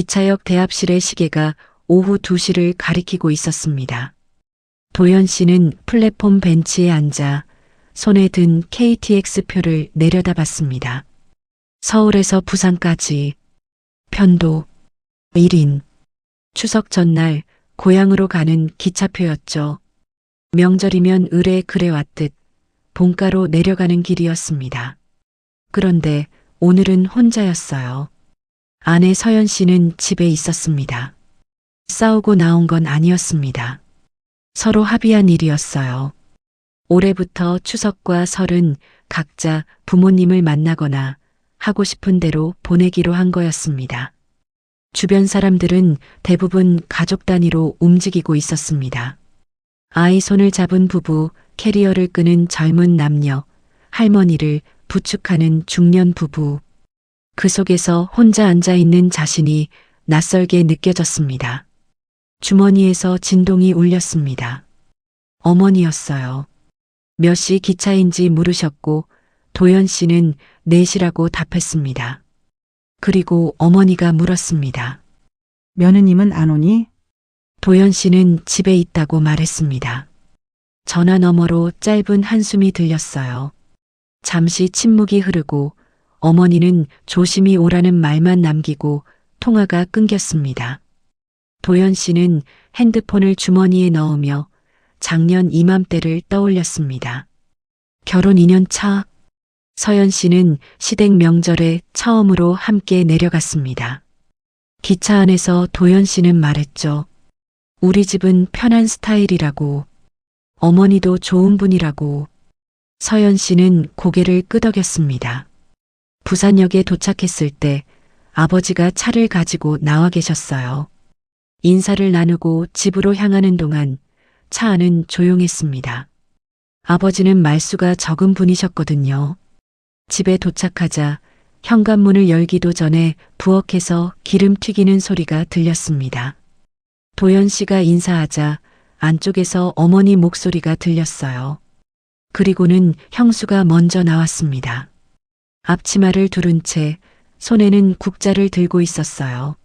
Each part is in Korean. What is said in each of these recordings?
기차역 대합실의 시계가 오후 2시를 가리키고 있었습니다. 도연 씨는 플랫폼 벤치에 앉아 손에 든 KTX표를 내려다봤습니다. 서울에서 부산까지 편도 1인 추석 전날 고향으로 가는 기차표였죠. 명절이면 을에 그래왔듯 본가로 내려가는 길이었습니다. 그런데 오늘은 혼자였어요. 아내 서연 씨는 집에 있었습니다. 싸우고 나온 건 아니었습니다. 서로 합의한 일이었어요. 올해부터 추석과 설은 각자 부모님을 만나거나 하고 싶은 대로 보내기로 한 거였습니다. 주변 사람들은 대부분 가족 단위로 움직이고 있었습니다. 아이 손을 잡은 부부, 캐리어를 끄는 젊은 남녀, 할머니를 부축하는 중년 부부. 그 속에서 혼자 앉아 있는 자신이 낯설게 느껴졌습니다. 주머니에서 진동이 울렸습니다. 어머니였어요. 몇 시 기차인지 물으셨고 도연 씨는 4시라고 답했습니다. 그리고 어머니가 물었습니다. 며느님은 안 오니? 도연 씨는 집에 있다고 말했습니다. 전화 너머로 짧은 한숨이 들렸어요. 잠시 침묵이 흐르고 어머니는 조심히 오라는 말만 남기고 통화가 끊겼습니다. 도연 씨는 핸드폰을 주머니에 넣으며 작년 이맘때를 떠올렸습니다. 결혼 2년 차. 서연 씨는 시댁 명절에 처음으로 함께 내려갔습니다. 기차 안에서 도연 씨는 말했죠. 우리 집은 편한 스타일이라고. 어머니도 좋은 분이라고. 서연 씨는 고개를 끄덕였습니다. 부산역에 도착했을 때 아버지가 차를 가지고 나와 계셨어요. 인사를 나누고 집으로 향하는 동안 차 안은 조용했습니다. 아버지는 말수가 적은 분이셨거든요. 집에 도착하자 현관문을 열기도 전에 부엌에서 기름 튀기는 소리가 들렸습니다. 도연 씨가 인사하자 안쪽에서 어머니 목소리가 들렸어요. 그리고는 형수가 먼저 나왔습니다. 앞치마를 두른 채 손에는 국자를 들고 있었어요.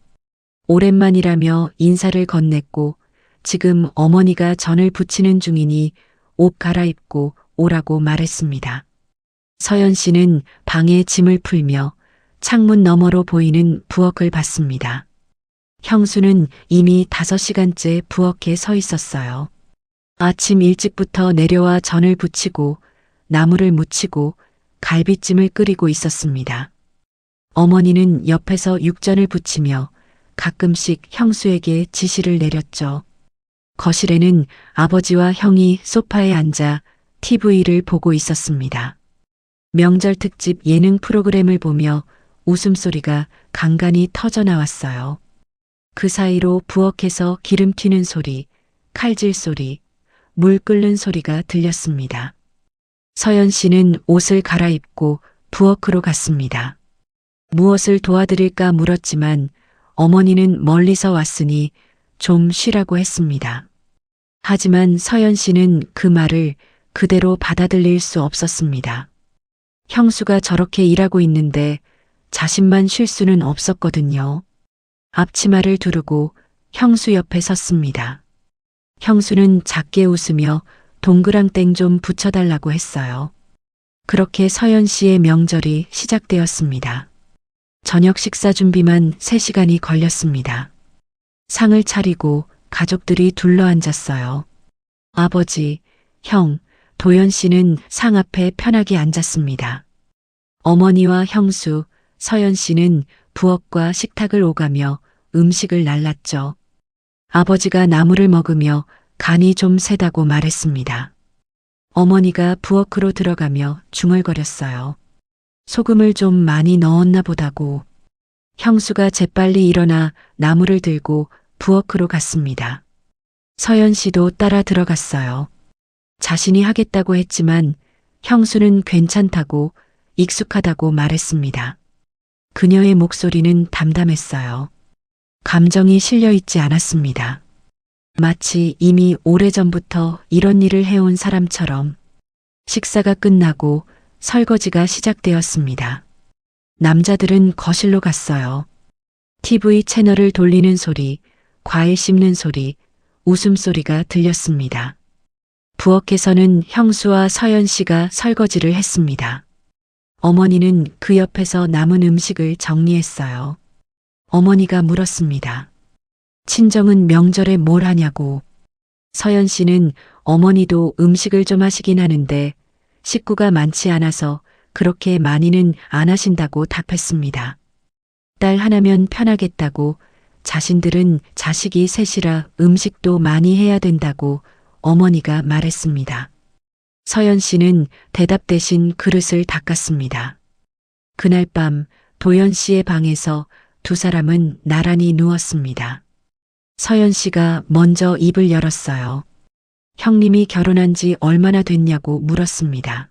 오랜만이라며 인사를 건넸고 지금 어머니가 전을 부치는 중이니 옷 갈아입고 오라고 말했습니다. 서연 씨는 방에 짐을 풀며 창문 너머로 보이는 부엌을 봤습니다. 형수는 이미 5시간째 부엌에 서 있었어요. 아침 일찍부터 내려와 전을 부치고 나물을 무치고 갈비찜을 끓이고 있었습니다. 어머니는 옆에서 육전을 부치며 가끔씩 형수에게 지시를 내렸죠. 거실에는 아버지와 형이 소파에 앉아 TV를 보고 있었습니다. 명절 특집 예능 프로그램을 보며 웃음소리가 간간히 터져 나왔어요. 그 사이로 부엌에서 기름 튀는 소리, 칼질 소리, 물 끓는 소리가 들렸습니다. 서연 씨는 옷을 갈아입고 부엌으로 갔습니다. 무엇을 도와드릴까 물었지만 어머니는 멀리서 왔으니 좀 쉬라고 했습니다. 하지만 서연 씨는 그 말을 그대로 받아들일 수 없었습니다. 형수가 저렇게 일하고 있는데 자신만 쉴 수는 없었거든요. 앞치마를 두르고 형수 옆에 섰습니다. 형수는 작게 웃으며 동그랑땡 좀 붙여달라고 했어요. 그렇게 서연 씨의 명절이 시작되었습니다. 저녁 식사 준비만 3시간이 걸렸습니다. 상을 차리고 가족들이 둘러앉았어요. 아버지, 형, 도연 씨는 상 앞에 편하게 앉았습니다. 어머니와 형수, 서연 씨는 부엌과 식탁을 오가며 음식을 날랐죠. 아버지가 나물을 먹으며 간이 좀 세다고 말했습니다. 어머니가 부엌으로 들어가며 중얼거렸어요. 소금을 좀 많이 넣었나 보다고. 형수가 재빨리 일어나 나물을 들고 부엌으로 갔습니다. 서연 씨도 따라 들어갔어요. 자신이 하겠다고 했지만 형수는 괜찮다고 익숙하다고 말했습니다. 그녀의 목소리는 담담했어요. 감정이 실려 있지 않았습니다. 마치 이미 오래전부터 이런 일을 해온 사람처럼. 식사가 끝나고 설거지가 시작되었습니다. 남자들은 거실로 갔어요. TV 채널을 돌리는 소리, 과일 씹는 소리, 웃음소리가 들렸습니다. 부엌에서는 형수와 서연 씨가 설거지를 했습니다. 어머니는 그 옆에서 남은 음식을 정리했어요. 어머니가 물었습니다. 친정은 명절에 뭘 하냐고. 서연 씨는 어머니도 음식을 좀 하시긴 하는데 식구가 많지 않아서 그렇게 많이는 안 하신다고 답했습니다. 딸 하나면 편하겠다고, 자신들은 자식이 셋이라 음식도 많이 해야 된다고 어머니가 말했습니다. 서연 씨는 대답 대신 그릇을 닦았습니다. 그날 밤 도연 씨의 방에서 두 사람은 나란히 누웠습니다. 서연 씨가 먼저 입을 열었어요. 형님이 결혼한 지 얼마나 됐냐고 물었습니다.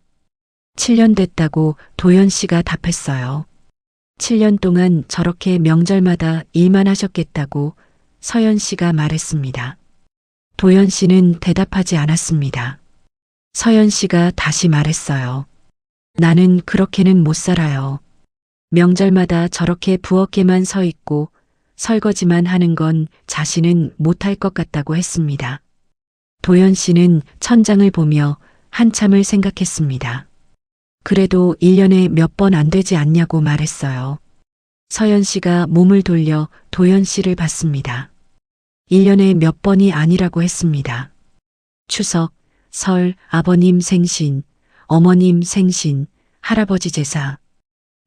7년 됐다고 도연 씨가 답했어요. 7년 동안 저렇게 명절마다 일만 하셨겠다고 서연 씨가 말했습니다. 도연 씨는 대답하지 않았습니다. 서연 씨가 다시 말했어요. 나는 그렇게는 못 살아요. 명절마다 저렇게 부엌에만 서 있고 설거지만 하는 건 자신은 못할 것 같다고 했습니다. 도연 씨는 천장을 보며 한참을 생각했습니다. 그래도 1년에 몇 번 안 되지 않냐고 말했어요. 서연 씨가 몸을 돌려 도연 씨를 봤습니다. 1년에 몇 번이 아니라고 했습니다. 추석, 설, 아버님 생신, 어머님 생신, 할아버지 제사.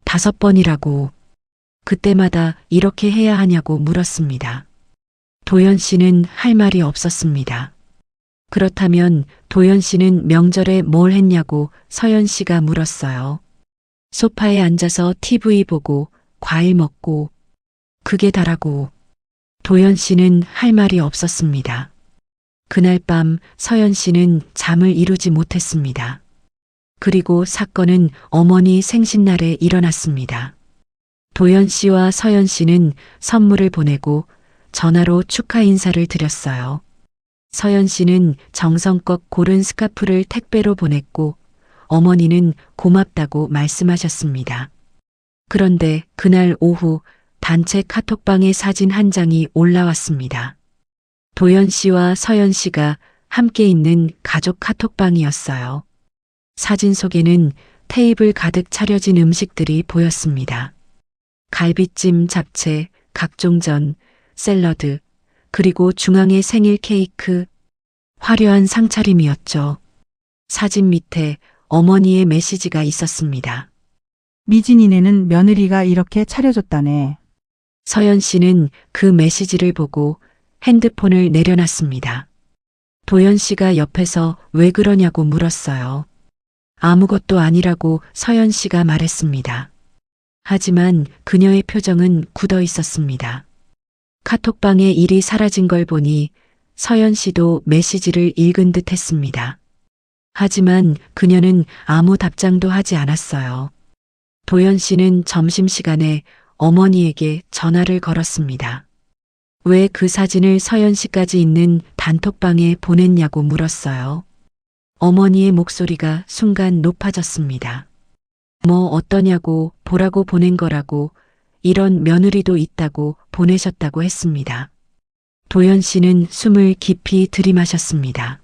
5번이라고. 그때마다 이렇게 해야 하냐고 물었습니다. 도연 씨는 할 말이 없었습니다. 그렇다면 도연 씨는 명절에 뭘 했냐고 서연 씨가 물었어요. 소파에 앉아서 TV 보고 과일 먹고 그게 다라고. 도연 씨는 할 말이 없었습니다. 그날 밤 서연 씨는 잠을 이루지 못했습니다. 그리고 사건은 어머니 생신날에 일어났습니다. 도연 씨와 서연 씨는 선물을 보내고 전화로 축하 인사를 드렸어요. 서연 씨는 정성껏 고른 스카프를 택배로 보냈고 어머니는 고맙다고 말씀하셨습니다. 그런데 그날 오후 단체 카톡방에 사진 한 장이 올라왔습니다. 도연 씨와 서연 씨가 함께 있는 가족 카톡방이었어요. 사진 속에는 테이블 가득 차려진 음식들이 보였습니다. 갈비찜, 잡채, 각종 전, 샐러드, 그리고 중앙에 생일 케이크, 화려한 상차림이었죠. 사진 밑에 어머니의 메시지가 있었습니다. 미진이네는 며느리가 이렇게 차려줬다네. 서연 씨는 그 메시지를 보고 핸드폰을 내려놨습니다. 도연 씨가 옆에서 왜 그러냐고 물었어요. 아무것도 아니라고 서연 씨가 말했습니다. 하지만 그녀의 표정은 굳어 있었습니다. 카톡방에 일이 사라진 걸 보니 서연 씨도 메시지를 읽은 듯 했습니다. 하지만 그녀는 아무 답장도 하지 않았어요. 도연 씨는 점심시간에 어머니에게 전화를 걸었습니다. 왜 그 사진을 서연 씨까지 있는 단톡방에 보냈냐고 물었어요. 어머니의 목소리가 순간 높아졌습니다. 뭐 어떠냐고 보라고 보낸 거라고, 이런 며느리도 있다고 보내셨다고 했습니다. 도연 씨는 숨을 깊이 들이마셨습니다.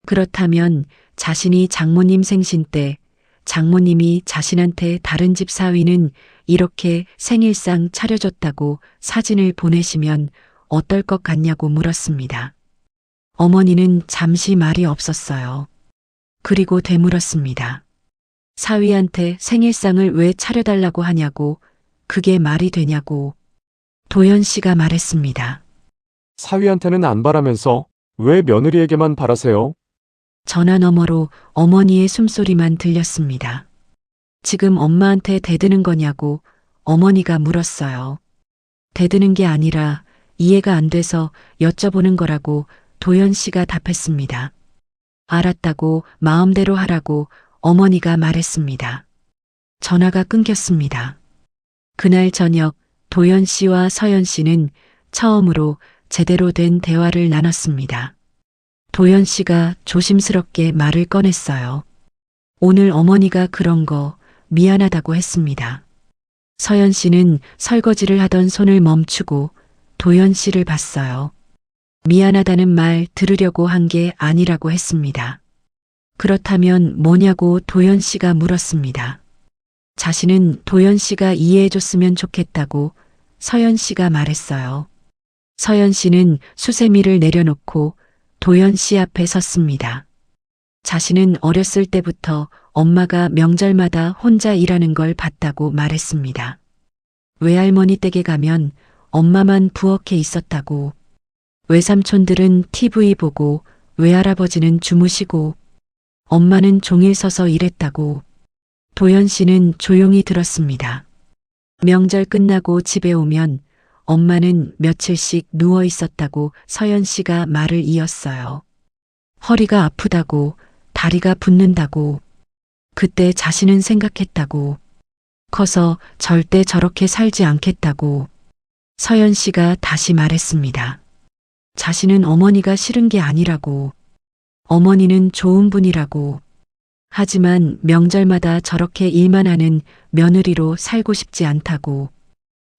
그렇다면 자신이 장모님 생신 때 장모님이 자신한테 다른 집 사위는 이렇게 생일상 차려줬다고 사진을 보내시면 어떨 것 같냐고 물었습니다. 어머니는 잠시 말이 없었어요. 그리고 되물었습니다. 사위한테 생일상을 왜 차려달라고 하냐고, 그게 말이 되냐고. 도연 씨가 말했습니다. 사위한테는 안 바라면서 왜 며느리에게만 바라세요? 전화 너머로 어머니의 숨소리만 들렸습니다. 지금 엄마한테 대드는 거냐고 어머니가 물었어요. 대드는 게 아니라 이해가 안 돼서 여쭤보는 거라고 도연 씨가 답했습니다. 알았다고 마음대로 하라고 어머니가 말했습니다. 전화가 끊겼습니다. 그날 저녁 도연 씨와 서연 씨는 처음으로 제대로 된 대화를 나눴습니다. 도연 씨가 조심스럽게 말을 꺼냈어요. 오늘 어머니가 그런 거 미안하다고 했습니다. 서연 씨는 설거지를 하던 손을 멈추고 도연 씨를 봤어요. 미안하다는 말 들으려고 한 게 아니라고 했습니다. 그렇다면 뭐냐고 도연 씨가 물었습니다. 자신은 도연 씨가 이해해줬으면 좋겠다고 서연 씨가 말했어요. 서연 씨는 수세미를 내려놓고 도연 씨 앞에 섰습니다. 자신은 어렸을 때부터 엄마가 명절마다 혼자 일하는 걸 봤다고 말했습니다. 외할머니 댁에 가면 엄마만 부엌에 있었다고, 외삼촌들은 TV 보고 외할아버지는 주무시고 엄마는 종일 서서 일했다고. 도연 씨는 조용히 들었습니다. 명절 끝나고 집에 오면 엄마는 며칠씩 누워 있었다고 서연 씨가 말을 이었어요. 허리가 아프다고, 다리가 붓는다고. 그때 자신은 생각했다고. 커서 절대 저렇게 살지 않겠다고. 서연 씨가 다시 말했습니다. 자신은 어머니가 싫은 게 아니라고. 어머니는 좋은 분이라고. 하지만 명절마다 저렇게 일만 하는 며느리로 살고 싶지 않다고.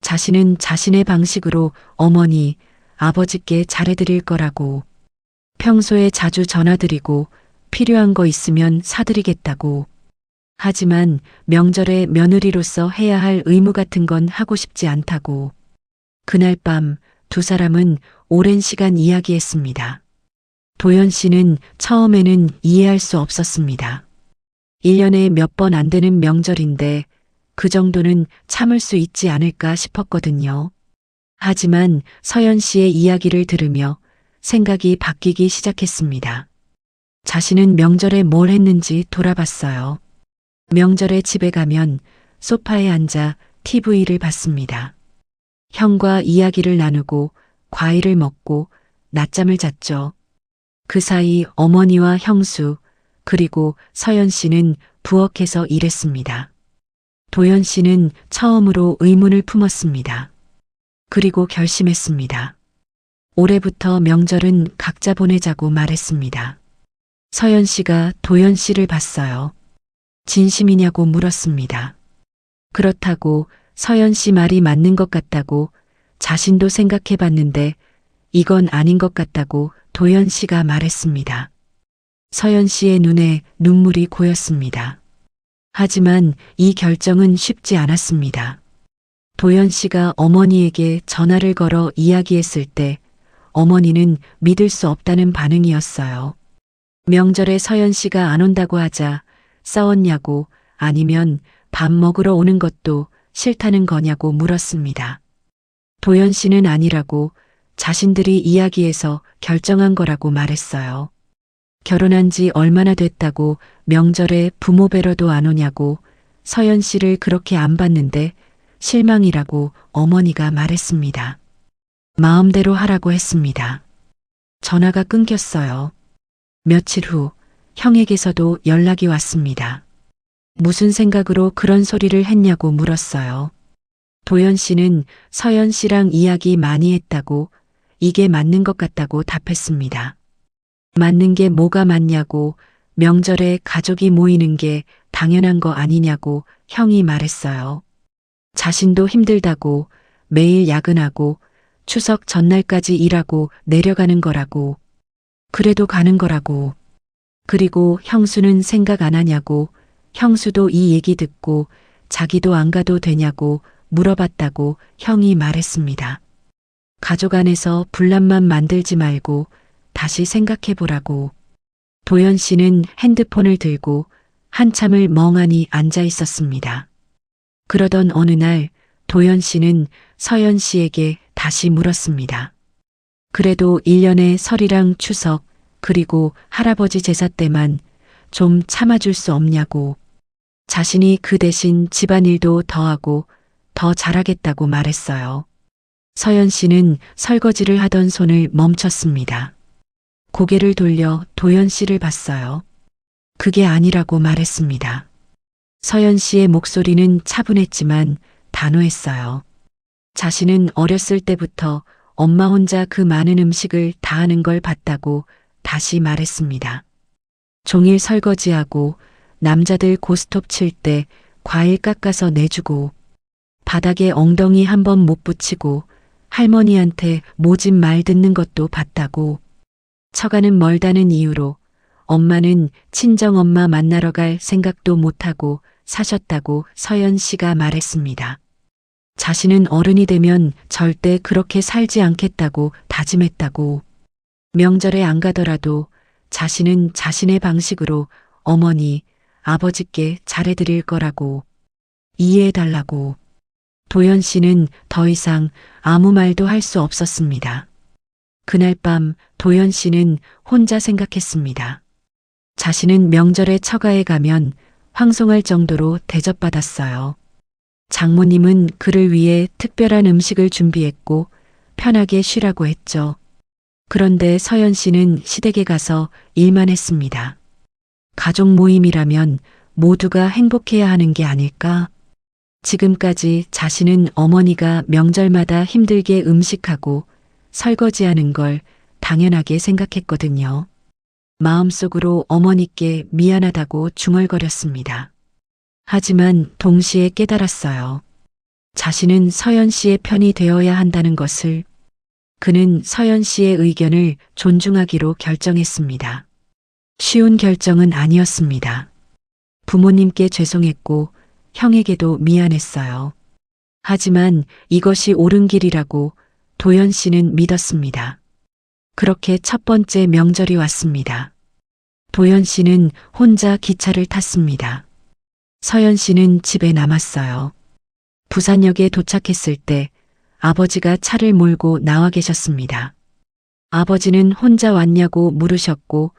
자신은 자신의 방식으로 어머니, 아버지께 잘해드릴 거라고. 평소에 자주 전화드리고 필요한 거 있으면 사드리겠다고. 하지만 명절에 며느리로서 해야 할 의무 같은 건 하고 싶지 않다고. 그날 밤 두 사람은 오랜 시간 이야기했습니다. 도연 씨는 처음에는 이해할 수 없었습니다. 1년에 몇 번 안 되는 명절인데 그 정도는 참을 수 있지 않을까 싶었거든요. 하지만 서연 씨의 이야기를 들으며 생각이 바뀌기 시작했습니다. 자신은 명절에 뭘 했는지 돌아봤어요. 명절에 집에 가면 소파에 앉아 TV를 봤습니다. 형과 이야기를 나누고 과일을 먹고 낮잠을 잤죠. 그 사이 어머니와 형수, 그리고 서연 씨는 부엌에서 일했습니다. 도연 씨는 처음으로 의문을 품었습니다. 그리고 결심했습니다. 올해부터 명절은 각자 보내자고 말했습니다. 서연 씨가 도연 씨를 봤어요. 진심이냐고 물었습니다. 그렇다고 서연 씨 말이 맞는 것 같다고 자신도 생각해 봤는데 이건 아닌 것 같다고 도연 씨가 말했습니다. 서연 씨의 눈에 눈물이 고였습니다. 하지만 이 결정은 쉽지 않았습니다. 도연 씨가 어머니에게 전화를 걸어 이야기했을 때 어머니는 믿을 수 없다는 반응이었어요. 명절에 서연 씨가 안 온다고 하자 싸웠냐고, 아니면 밥 먹으러 오는 것도 싫다는 거냐고 물었습니다. 도연 씨는 아니라고, 자신들이 이야기해서 결정한 거라고 말했어요. 결혼한 지 얼마나 됐다고 명절에 부모 뵈러도 안 오냐고, 서연 씨를 그렇게 안 봤는데 실망이라고 어머니가 말했습니다. 마음대로 하라고 했습니다. 전화가 끊겼어요. 며칠 후 형에게서도 연락이 왔습니다. 무슨 생각으로 그런 소리를 했냐고 물었어요. 도연 씨는 서연 씨랑 이야기 많이 했다고, 이게 맞는 것 같다고 답했습니다. 맞는 게 뭐가 맞냐고, 명절에 가족이 모이는 게 당연한 거 아니냐고 형이 말했어요. 자신도 힘들다고, 매일 야근하고 추석 전날까지 일하고 내려가는 거라고, 그래도 가는 거라고. 그리고 형수는 생각 안 하냐고, 형수도 이 얘기 듣고 자기도 안 가도 되냐고 물어봤다고 형이 말했습니다. 가족 안에서 분란만 만들지 말고 다시 생각해 보라고. 도연 씨는 핸드폰을 들고 한참을 멍하니 앉아 있었습니다. 그러던 어느 날 도연 씨는 서연 씨에게 다시 물었습니다. 그래도 1년에 설이랑 추석, 그리고 할아버지 제사 때만 좀 참아줄 수 없냐고. 자신이 그 대신 집안일도 더 하고 더 잘하겠다고 말했어요. 서연 씨는 설거지를 하던 손을 멈췄습니다. 고개를 돌려 도연 씨를 봤어요. 그게 아니라고 말했습니다. 서연 씨의 목소리는 차분했지만 단호했어요. 자신은 어렸을 때부터 엄마 혼자 그 많은 음식을 다 하는 걸 봤다고 다시 말했습니다. 종일 설거지하고 남자들 고스톱 칠 때 과일 깎아서 내주고 바닥에 엉덩이 한번 못 붙이고 할머니한테 모진 말 듣는 것도 봤다고. 처가는 멀다는 이유로 엄마는 친정엄마 만나러 갈 생각도 못하고 사셨다고 서연 씨가 말했습니다. 자신은 어른이 되면 절대 그렇게 살지 않겠다고 다짐했다고. 명절에 안 가더라도 자신은 자신의 방식으로 어머니, 아버지께 잘해드릴 거라고. 이해해달라고. 도연 씨는 더 이상 아무 말도 할 수 없었습니다. 그날 밤 도연 씨는 혼자 생각했습니다. 자신은 명절에 처가에 가면 황송할 정도로 대접받았어요. 장모님은 그를 위해 특별한 음식을 준비했고 편하게 쉬라고 했죠. 그런데 서연 씨는 시댁에 가서 일만 했습니다. 가족 모임이라면 모두가 행복해야 하는 게 아닐까? 지금까지 자신은 어머니가 명절마다 힘들게 음식하고 설거지하는 걸 당연하게 생각했거든요. 마음속으로 어머니께 미안하다고 중얼거렸습니다. 하지만 동시에 깨달았어요. 자신은 서연 씨의 편이 되어야 한다는 것을. 그는 서연 씨의 의견을 존중하기로 결정했습니다. 쉬운 결정은 아니었습니다. 부모님께 죄송했고 형에게도 미안했어요. 하지만 이것이 옳은 길이라고 도연 씨는 믿었습니다. 그렇게 첫 번째 명절이 왔습니다. 도연 씨는 혼자 기차를 탔습니다. 서연 씨는 집에 남았어요. 부산역에 도착했을 때 아버지가 차를 몰고 나와 계셨습니다. 아버지는 혼자 왔냐고 물으셨고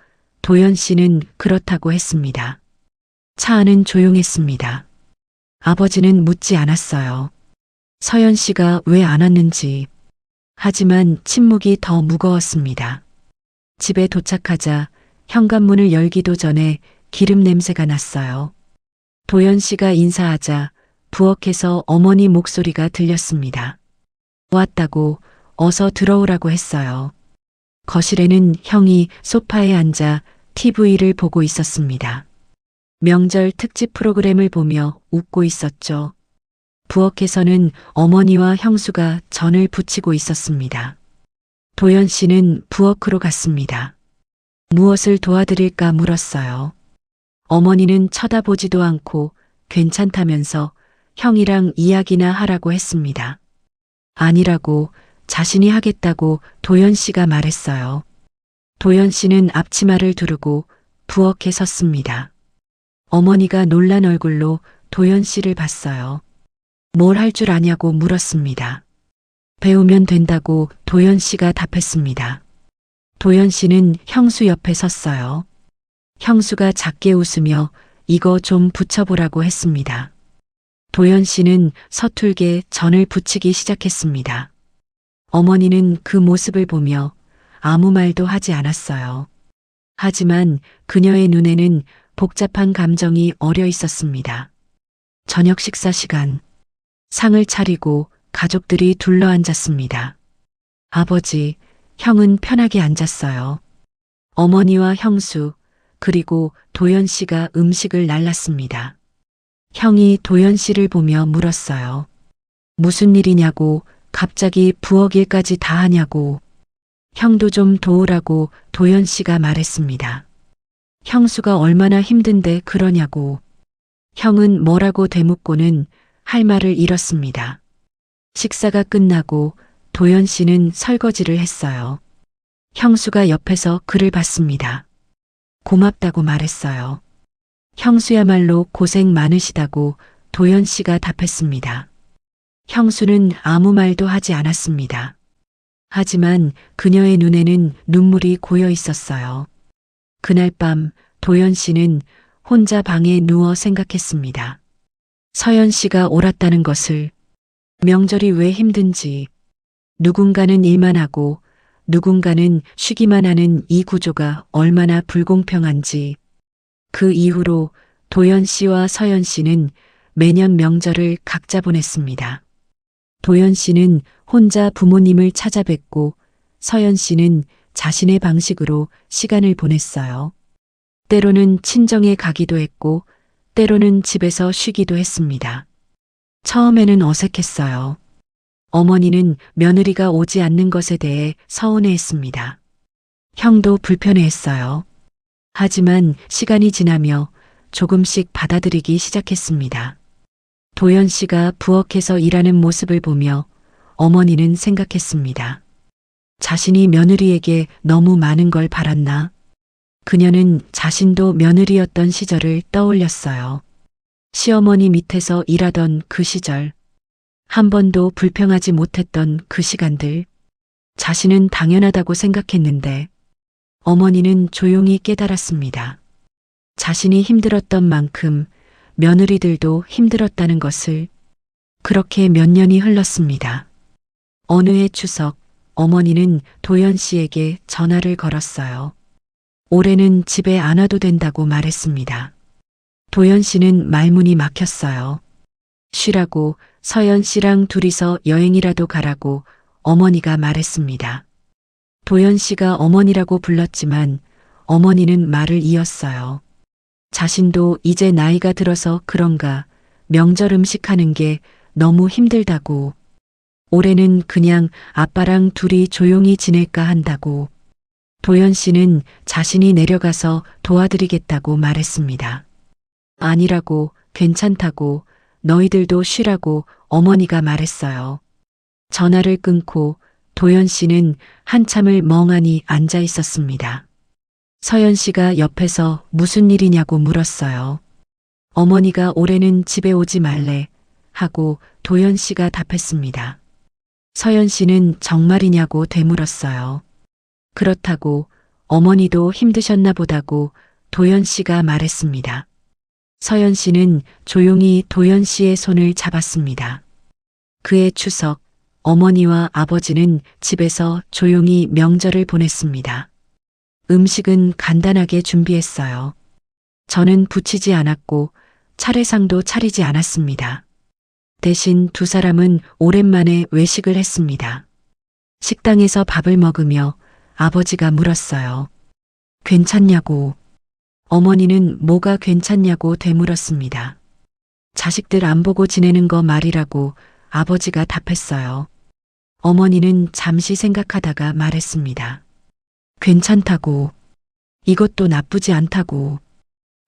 도연 씨는 그렇다고 했습니다. 차 안은 조용했습니다. 아버지는 묻지 않았어요. 서연 씨가 왜 안 왔는지. 하지만 침묵이 더 무거웠습니다. 집에 도착하자 현관문을 열기도 전에 기름 냄새가 났어요. 도연 씨가 인사하자 부엌에서 어머니 목소리가 들렸습니다. 왔다고, 어서 들어오라고 했어요. 거실에는 형이 소파에 앉아 TV를 보고 있었습니다. 명절 특집 프로그램을 보며 웃고 있었죠. 부엌에서는 어머니와 형수가 전을 부치고 있었습니다. 도연 씨는 부엌으로 갔습니다. 무엇을 도와드릴까 물었어요. 어머니는 쳐다보지도 않고 괜찮다면서 형이랑 이야기나 하라고 했습니다. 아니라고, 자신이 하겠다고 도연 씨가 말했어요. 도연 씨는 앞치마를 두르고 부엌에 섰습니다. 어머니가 놀란 얼굴로 도연 씨를 봤어요. 뭘 할 줄 아냐고 물었습니다. 배우면 된다고 도연 씨가 답했습니다. 도연 씨는 형수 옆에 섰어요. 형수가 작게 웃으며 이거 좀 붙여보라고 했습니다. 도연 씨는 서툴게 전을 붙이기 시작했습니다. 어머니는 그 모습을 보며 아무 말도 하지 않았어요. 하지만 그녀의 눈에는 복잡한 감정이 어려 있었습니다. 저녁 식사 시간. 상을 차리고 가족들이 둘러앉았습니다. 아버지, 형은 편하게 앉았어요. 어머니와 형수, 그리고 도연 씨가 음식을 날랐습니다. 형이 도연 씨를 보며 물었어요. 무슨 일이냐고, 갑자기 부엌 일까지 다 하냐고. 형도 좀 도우라고 도연 씨가 말했습니다. 형수가 얼마나 힘든데 그러냐고. 형은 뭐라고 되묻고는 할 말을 잃었습니다. 식사가 끝나고 도연 씨는 설거지를 했어요. 형수가 옆에서 그를 봤습니다. 고맙다고 말했어요. 형수야말로 고생 많으시다고 도연 씨가 답했습니다. 형수는 아무 말도 하지 않았습니다. 하지만 그녀의 눈에는 눈물이 고여 있었어요. 그날 밤 도연 씨는 혼자 방에 누워 생각했습니다. 서연 씨가 옳았다는 것을, 명절이 왜 힘든지, 누군가는 일만 하고 누군가는 쉬기만 하는 이 구조가 얼마나 불공평한지. 그 이후로 도연 씨와 서연 씨는 매년 명절을 각자 보냈습니다. 도연 씨는 혼자 부모님을 찾아뵙고 서연 씨는 자신의 방식으로 시간을 보냈어요. 때로는 친정에 가기도 했고 때로는 집에서 쉬기도 했습니다. 처음에는 어색했어요. 어머니는 며느리가 오지 않는 것에 대해 서운해했습니다. 형도 불편해했어요. 하지만 시간이 지나며 조금씩 받아들이기 시작했습니다. 도연 씨가 부엌에서 일하는 모습을 보며 어머니는 생각했습니다. 자신이 며느리에게 너무 많은 걸 바랐나? 그녀는 자신도 며느리였던 시절을 떠올렸어요. 시어머니 밑에서 일하던 그 시절, 한 번도 불평하지 못했던 그 시간들, 자신은 당연하다고 생각했는데 어머니는 조용히 깨달았습니다. 자신이 힘들었던 만큼 며느리들도 힘들었다는 것을. 그렇게 몇 년이 흘렀습니다. 어느 해 추석, 어머니는 도연 씨에게 전화를 걸었어요. 올해는 집에 안 와도 된다고 말했습니다. 도연 씨는 말문이 막혔어요. 쉬라고, 서연 씨랑 둘이서 여행이라도 가라고 어머니가 말했습니다. 도연 씨가 어머니라고 불렀지만 어머니는 말을 이었어요. 자신도 이제 나이가 들어서 그런가 명절 음식 하는 게 너무 힘들다고. 올해는 그냥 아빠랑 둘이 조용히 지낼까 한다고. 도연 씨는 자신이 내려가서 도와드리겠다고 말했습니다. 아니라고, 괜찮다고, 너희들도 쉬라고 어머니가 말했어요. 전화를 끊고 도연 씨는 한참을 멍하니 앉아 있었습니다. 서연 씨가 옆에서 무슨 일이냐고 물었어요. 어머니가 올해는 집에 오지 말래 하고 도연 씨가 답했습니다. 서연 씨는 정말이냐고 되물었어요. 그렇다고 어머니도 힘드셨나 보다고 도연 씨가 말했습니다. 서연 씨는 조용히 도연 씨의 손을 잡았습니다. 그해 추석, 어머니와 아버지는 집에서 조용히 명절을 보냈습니다. 음식은 간단하게 준비했어요. 저는 부치지 않았고 차례상도 차리지 않았습니다. 대신 두 사람은 오랜만에 외식을 했습니다. 식당에서 밥을 먹으며 아버지가 물었어요. 괜찮냐고. 어머니는 뭐가 괜찮냐고 되물었습니다. 자식들 안 보고 지내는 거 말이라고 아버지가 답했어요. 어머니는 잠시 생각하다가 말했습니다. 괜찮다고. 이것도 나쁘지 않다고.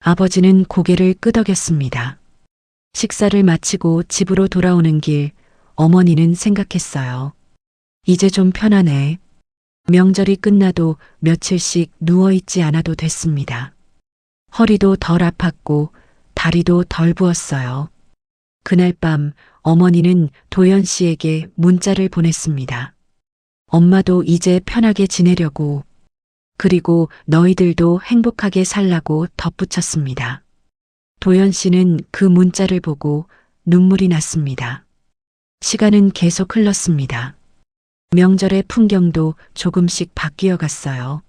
아버지는 고개를 끄덕였습니다. 식사를 마치고 집으로 돌아오는 길, 어머니는 생각했어요. 이제 좀 편하네. 명절이 끝나도 며칠씩 누워있지 않아도 됐습니다. 허리도 덜 아팠고 다리도 덜 부었어요. 그날 밤 어머니는 도연 씨에게 문자를 보냈습니다. 엄마도 이제 편하게 지내려고. 그리고 너희들도 행복하게 살라고 덧붙였습니다. 도연 씨는 그 문자를 보고 눈물이 났습니다. 시간은 계속 흘렀습니다. 명절의 풍경도 조금씩 바뀌어 갔어요.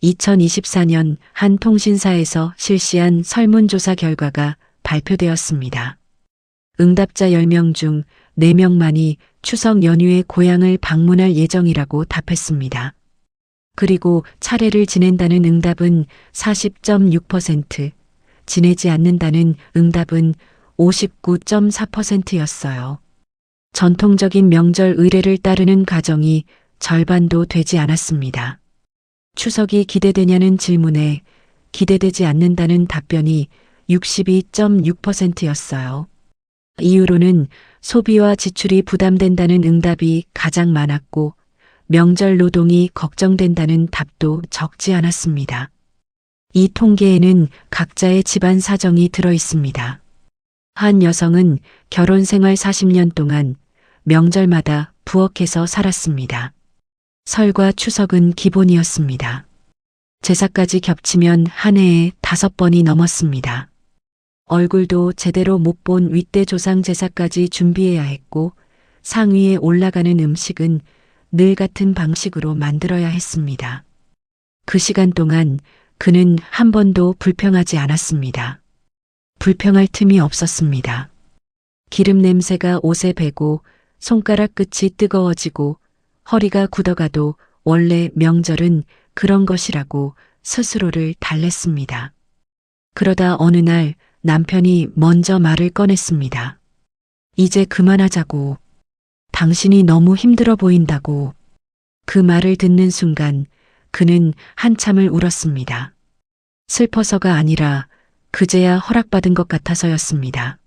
2024년 한 통신사에서 실시한 설문조사 결과가 발표되었습니다. 응답자 10명 중 4명만이 추석 연휴에 고향을 방문할 예정이라고 답했습니다. 그리고 차례를 지낸다는 응답은 40.6%, 지내지 않는다는 응답은 59.4%였어요. 전통적인 명절 의례를 따르는 가정이 절반도 되지 않았습니다. 추석이 기대되냐는 질문에 기대되지 않는다는 답변이 62.6%였어요. 이유로는 소비와 지출이 부담된다는 응답이 가장 많았고 명절 노동이 걱정된다는 답도 적지 않았습니다. 이 통계에는 각자의 집안 사정이 들어 있습니다. 한 여성은 결혼 생활 40년 동안 명절마다 부엌에서 살았습니다. 설과 추석은 기본이었습니다. 제사까지 겹치면 한 해에 5번이 넘었습니다. 얼굴도 제대로 못 본 윗대 조상 제사까지 준비해야 했고 상 위에 올라가는 음식은 늘 같은 방식으로 만들어야 했습니다. 그 시간 동안 그는 한 번도 불평하지 않았습니다. 불평할 틈이 없었습니다. 기름 냄새가 옷에 배고 손가락 끝이 뜨거워지고 허리가 굳어가도 원래 명절은 그런 것이라고 스스로를 달랬습니다. 그러다 어느 날 남편이 먼저 말을 꺼냈습니다. 이제 그만하자고. 당신이 너무 힘들어 보인다고. 그 말을 듣는 순간 그는 한참을 울었습니다. 슬퍼서가 아니라 그제야 허락받은 것 같아서였습니다.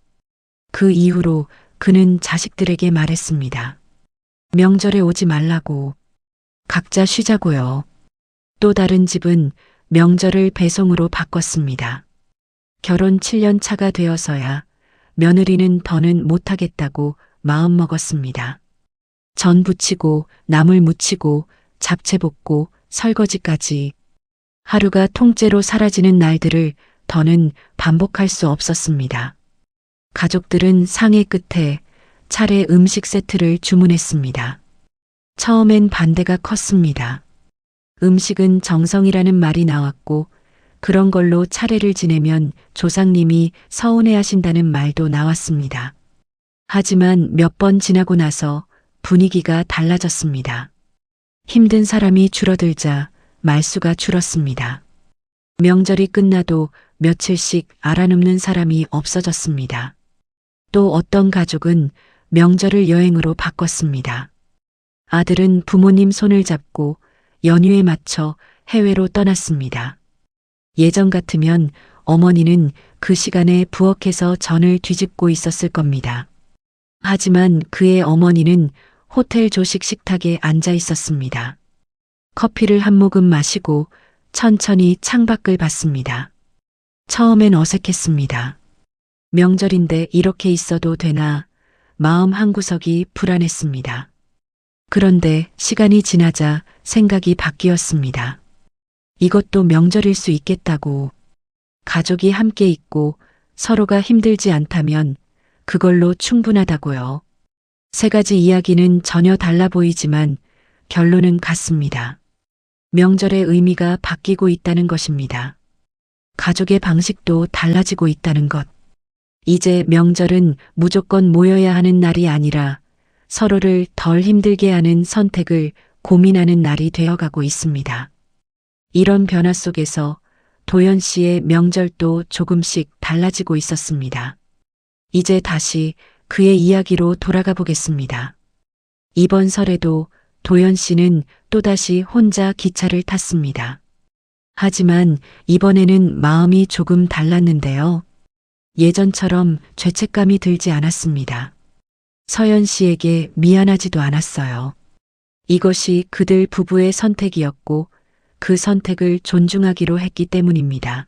그 이후로 그는 자식들에게 말했습니다. 명절에 오지 말라고. 각자 쉬자고요. 또 다른 집은 명절을 배송으로 바꿨습니다. 결혼 7년 차가 되어서야 며느리는 더는 못하겠다고 마음먹었습니다. 전 부치고 나물 무치고 잡채 볶고 설거지까지 하루가 통째로 사라지는 날들을 더는 반복할 수 없었습니다. 가족들은 상의 끝에 차례 음식 세트를 주문했습니다. 처음엔 반대가 컸습니다. 음식은 정성이라는 말이 나왔고 그런 걸로 차례를 지내면 조상님이 서운해하신다는 말도 나왔습니다. 하지만 몇 번 지나고 나서 분위기가 달라졌습니다. 힘든 사람이 줄어들자 말수가 줄었습니다. 명절이 끝나도 며칠씩 알아눕는 사람이 없어졌습니다. 또 어떤 가족은 명절을 여행으로 바꿨습니다. 아들은 부모님 손을 잡고 연휴에 맞춰 해외로 떠났습니다. 예전 같으면 어머니는 그 시간에 부엌에서 전을 뒤집고 있었을 겁니다. 하지만 그의 어머니는 호텔 조식 식탁에 앉아 있었습니다. 커피를 한 모금 마시고 천천히 창밖을 봤습니다. 처음엔 어색했습니다. 명절인데 이렇게 있어도 되나 마음 한구석이 불안했습니다. 그런데 시간이 지나자 생각이 바뀌었습니다. 이것도 명절일 수 있겠다고. 가족이 함께 있고 서로가 힘들지 않다면 그걸로 충분하다고요. 세 가지 이야기는 전혀 달라 보이지만 결론은 같습니다. 명절의 의미가 바뀌고 있다는 것입니다. 가족의 방식도 달라지고 있다는 것. 이제 명절은 무조건 모여야 하는 날이 아니라 서로를 덜 힘들게 하는 선택을 고민하는 날이 되어가고 있습니다. 이런 변화 속에서 도연 씨의 명절도 조금씩 달라지고 있었습니다. 이제 다시 그의 이야기로 돌아가 보겠습니다. 이번 설에도 도연 씨는 또다시 혼자 기차를 탔습니다. 하지만 이번에는 마음이 조금 달랐는데요. 예전처럼 죄책감이 들지 않았습니다. 서연 씨에게 미안하지도 않았어요. 이것이 그들 부부의 선택이었고 그 선택을 존중하기로 했기 때문입니다.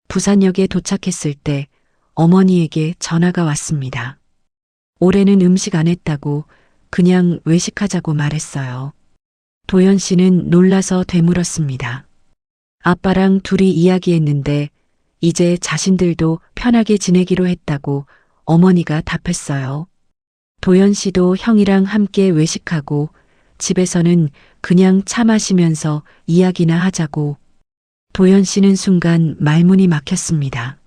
부산역에 도착했을 때 어머니에게 전화가 왔습니다. 올해는 음식 안 했다고 그냥 외식하자고 말했어요. 도연 씨는 놀라서 되물었습니다. 아빠랑 둘이 이야기했는데 이제 자신들도 편하게 지내기로 했다고 어머니가 답했어요. 도연 씨도 형이랑 함께 외식하고 집에서는 그냥 차 마시면서 이야기나 하자고. 도연 씨는 순간 말문이 막혔습니다.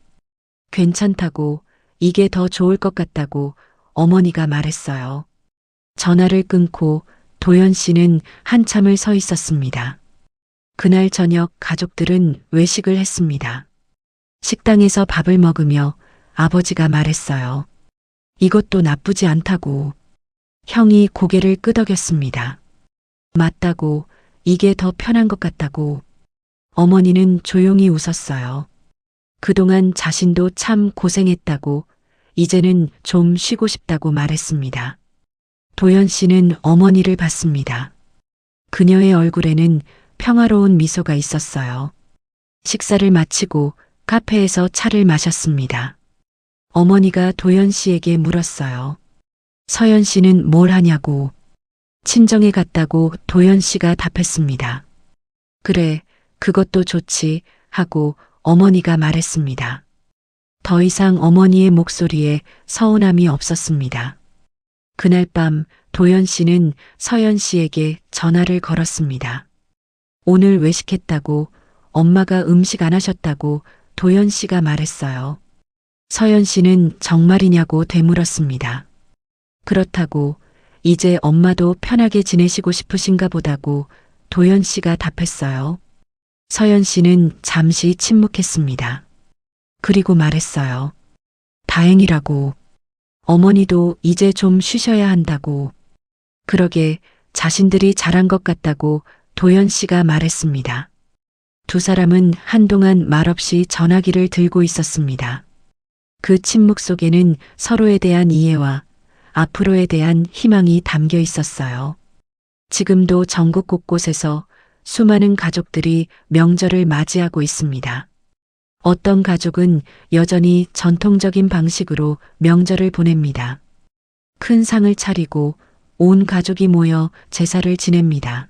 괜찮다고, 이게 더 좋을 것 같다고 어머니가 말했어요. 전화를 끊고 도연 씨는 한참을 서 있었습니다. 그날 저녁 가족들은 외식을 했습니다. 식당에서 밥을 먹으며 아버지가 말했어요. 이것도 나쁘지 않다고. 형이 고개를 끄덕였습니다. 맞다고, 이게 더 편한 것 같다고. 어머니는 조용히 웃었어요. 그동안 자신도 참 고생했다고, 이제는 좀 쉬고 싶다고 말했습니다. 도연 씨는 어머니를 봤습니다. 그녀의 얼굴에는 평화로운 미소가 있었어요. 식사를 마치고 카페에서 차를 마셨습니다. 어머니가 도연 씨에게 물었어요. 서연 씨는 뭘 하냐고. 친정에 갔다고 도연 씨가 답했습니다. 그래, 그것도 좋지 하고 어머니가 말했습니다. 더 이상 어머니의 목소리에 서운함이 없었습니다. 그날 밤 도연 씨는 서연 씨에게 전화를 걸었습니다. 오늘 외식했다고, 엄마가 음식 안 하셨다고 도연 씨가 말했어요. 서연 씨는 정말이냐고 되물었습니다. 그렇다고, 이제 엄마도 편하게 지내시고 싶으신가 보다고 도연 씨가 답했어요. 서연 씨는 잠시 침묵했습니다. 그리고 말했어요. 다행이라고. 어머니도 이제 좀 쉬셔야 한다고. 그러게 자신들이 잘한 것 같다고 도연 씨가 말했습니다. 두 사람은 한동안 말없이 전화기를 들고 있었습니다. 그 침묵 속에는 서로에 대한 이해와 앞으로에 대한 희망이 담겨 있었어요. 지금도 전국 곳곳에서 수많은 가족들이 명절을 맞이하고 있습니다. 어떤 가족은 여전히 전통적인 방식으로 명절을 보냅니다. 큰 상을 차리고 온 가족이 모여 제사를 지냅니다.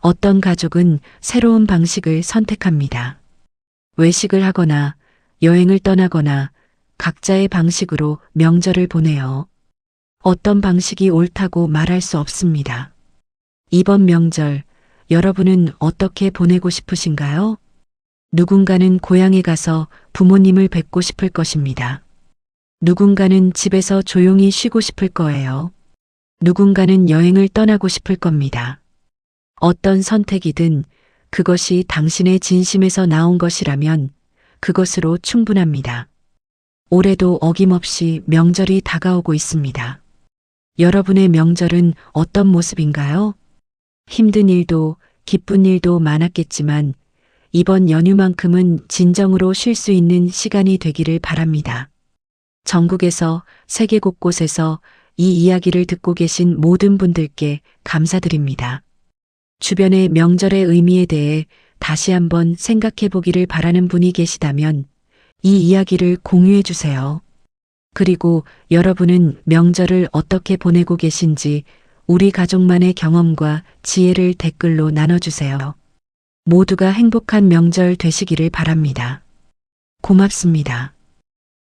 어떤 가족은 새로운 방식을 선택합니다. 외식을 하거나 여행을 떠나거나 각자의 방식으로 명절을 보내요. 어떤 방식이 옳다고 말할 수 없습니다. 이번 명절, 여러분은 어떻게 보내고 싶으신가요? 누군가는 고향에 가서 부모님을 뵙고 싶을 것입니다. 누군가는 집에서 조용히 쉬고 싶을 거예요. 누군가는 여행을 떠나고 싶을 겁니다. 어떤 선택이든 그것이 당신의 진심에서 나온 것이라면 그것으로 충분합니다. 올해도 어김없이 명절이 다가오고 있습니다. 여러분의 명절은 어떤 모습인가요? 힘든 일도 기쁜 일도 많았겠지만 이번 연휴만큼은 진정으로 쉴 수 있는 시간이 되기를 바랍니다. 전국에서 세계 곳곳에서 이 이야기를 듣고 계신 모든 분들께 감사드립니다. 주변의 명절의 의미에 대해 다시 한번 생각해 보기를 바라는 분이 계시다면 이 이야기를 공유해 주세요. 그리고 여러분은 명절을 어떻게 보내고 계신지 우리 가족만의 경험과 지혜를 댓글로 나눠주세요. 모두가 행복한 명절 되시기를 바랍니다. 고맙습니다.